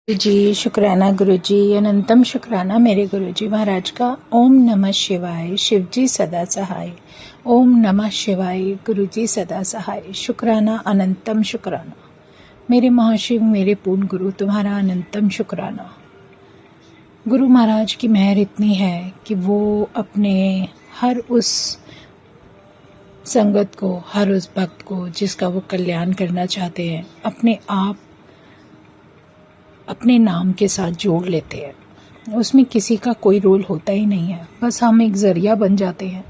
जी शुक्राना गुरु जी, अनंतम शुक्राना मेरे गुरु जी महाराज का। ओम नमः शिवाय, शिव जी सदा सहाय। ओम नमः शिवाय, गुरु जी सदा सहाय। शुक्राना अनंतम शुक्राना मेरे महाशिव, मेरे पूर्ण गुरु, तुम्हारा अनंतम शुक्राना। गुरु महाराज की मेहर इतनी है कि वो अपने हर उस संगत को, हर उस भक्त को जिसका वो कल्याण करना चाहते हैं, अपने आप अपने नाम के साथ जोड़ लेते हैं। उसमें किसी का कोई रोल होता ही नहीं है, बस हम एक जरिया बन जाते हैं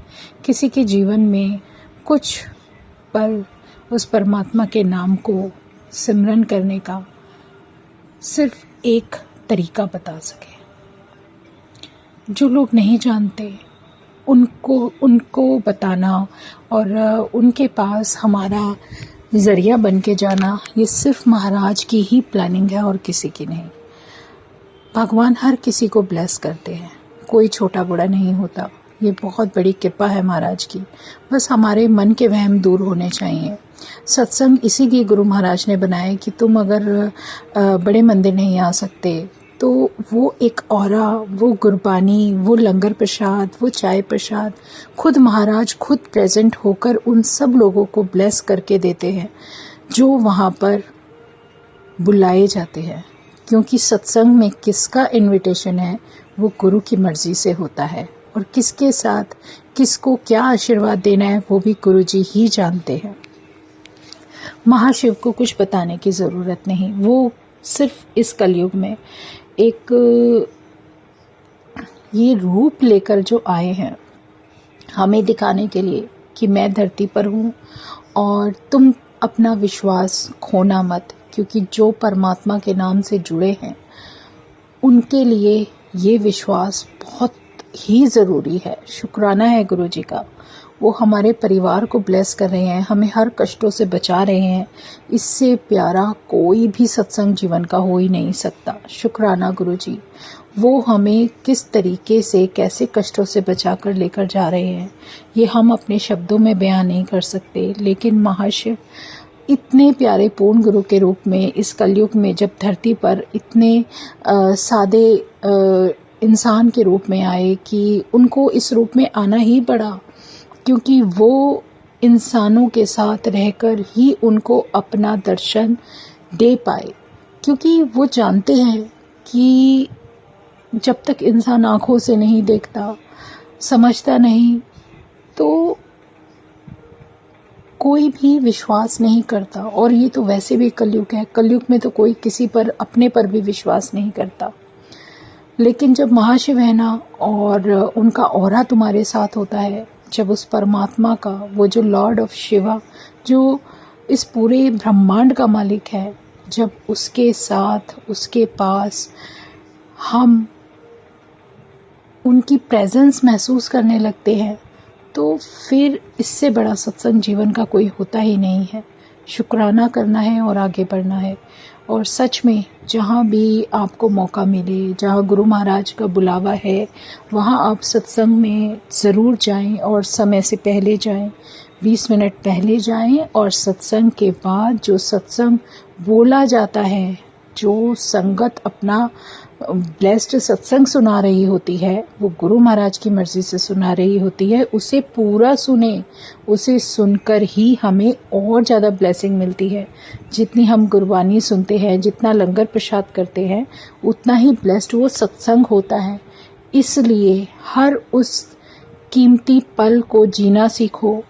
किसी के जीवन में कुछ पल उस परमात्मा के नाम को सिमरन करने का सिर्फ एक तरीका बता सके। जो लोग नहीं जानते उनको बताना और उनके पास हमारा जरिया बन के जाना, ये सिर्फ महाराज की ही प्लानिंग है और किसी की नहीं। भगवान हर किसी को ब्लेस करते हैं, कोई छोटा बड़ा नहीं होता। ये बहुत बड़ी कृपा है महाराज की। बस हमारे मन के वहम दूर होने चाहिए। सत्संग इसीलिए गुरु महाराज ने बनाया कि तुम अगर बड़े मंदिर नहीं आ सकते तो वो एक औरा, वो गुरबानी, वो लंगर प्रसाद, वो चाय प्रसाद खुद महाराज खुद प्रेजेंट होकर उन सब लोगों को ब्लेस करके देते हैं जो वहाँ पर बुलाए जाते हैं। क्योंकि सत्संग में किसका इनविटेशन है वो गुरु की मर्जी से होता है, और किसके साथ किसको क्या आशीर्वाद देना है वो भी गुरु जी ही जानते हैं। महाशिव को कुछ बताने की ज़रूरत नहीं। वो सिर्फ इस कलयुग में एक ये रूप लेकर जो आए हैं हमें दिखाने के लिए कि मैं धरती पर हूँ और तुम अपना विश्वास खोना मत, क्योंकि जो परमात्मा के नाम से जुड़े हैं उनके लिए ये विश्वास बहुत ही ज़रूरी है। शुक्राना है गुरु जी का, वो हमारे परिवार को ब्लेस कर रहे हैं, हमें हर कष्टों से बचा रहे हैं। इससे प्यारा कोई भी सत्संग जीवन का हो ही नहीं सकता। शुक्राना गुरु जी, वो हमें किस तरीके से कैसे कष्टों से बचा कर लेकर जा रहे हैं ये हम अपने शब्दों में बयान नहीं कर सकते। लेकिन महाशिव इतने प्यारे पूर्ण गुरु के रूप में इस कलयुग में जब धरती पर इतने सादे इंसान के रूप में आए कि उनको इस रूप में आना ही पड़ा, क्योंकि वो इंसानों के साथ रहकर ही उनको अपना दर्शन दे पाए। क्योंकि वो जानते हैं कि जब तक इंसान आँखों से नहीं देखता, समझता नहीं, तो कोई भी विश्वास नहीं करता। और ये तो वैसे भी कलयुग है, कलयुग में तो कोई किसी पर अपने पर भी विश्वास नहीं करता। लेकिन जब महाशिव है ना और उनका ऑरा तुम्हारे साथ होता है, जब उस परमात्मा का, वो जो लॉर्ड ऑफ शिवा, जो इस पूरे ब्रह्मांड का मालिक है, जब उसके साथ उसके पास हम उनकी प्रेजेंस महसूस करने लगते हैं तो फिर इससे बड़ा सत्संग जीवन का कोई होता ही नहीं है। शुक्राना करना है और आगे बढ़ना है। और सच में जहाँ भी आपको मौका मिले, जहाँ गुरु महाराज का बुलावा है, वहाँ आप सत्संग में ज़रूर जाएं और समय से पहले जाएं, 20 मिनट पहले जाएं। और सत्संग के बाद जो सत्संग बोला जाता है, जो संगत अपना ब्लेस्ड सत्संग सुना रही होती है, वो गुरु महाराज की मर्जी से सुना रही होती है, उसे पूरा सुने। उसे सुनकर ही हमें और ज़्यादा ब्लेसिंग मिलती है। जितनी हम गुरबानी सुनते हैं, जितना लंगर प्रसाद करते हैं, उतना ही ब्लेस्ड वो सत्संग होता है। इसलिए हर उस कीमती पल को जीना सीखो।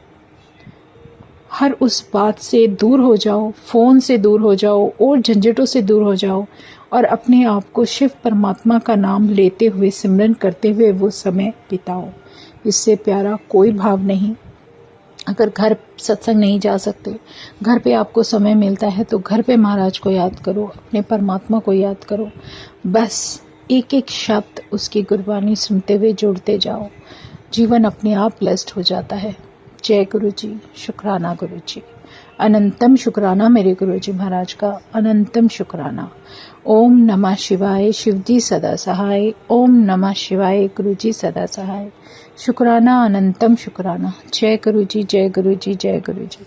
हर उस बात से दूर हो जाओ, फ़ोन से दूर हो जाओ और झंझटों से दूर हो जाओ और अपने आप को शिव परमात्मा का नाम लेते हुए, सिमरन करते हुए वो समय बिताओ। इससे प्यारा कोई भाव नहीं। अगर घर सत्संग नहीं जा सकते, घर पे आपको समय मिलता है तो घर पे महाराज को याद करो, अपने परमात्मा को याद करो। बस एक एक शब्द उसकी गुरबानी सुनते हुए जुड़ते जाओ, जीवन अपने आप ब्लेस्ड हो जाता है। जय गुरु जी, शुक्राना गुरु जी, अनंतम शुक्राना मेरे गुरु जी महाराज का, अनंतम शुक्राना। ओम नमः शिवाय, शिव जी सदा सहाय। ओम नमः शिवाय, गुरु जी सदा सहाय। शुक्राना अनंतम शुक्राना। जय गुरु जी, जय गुरु जी, जय गुरु जी।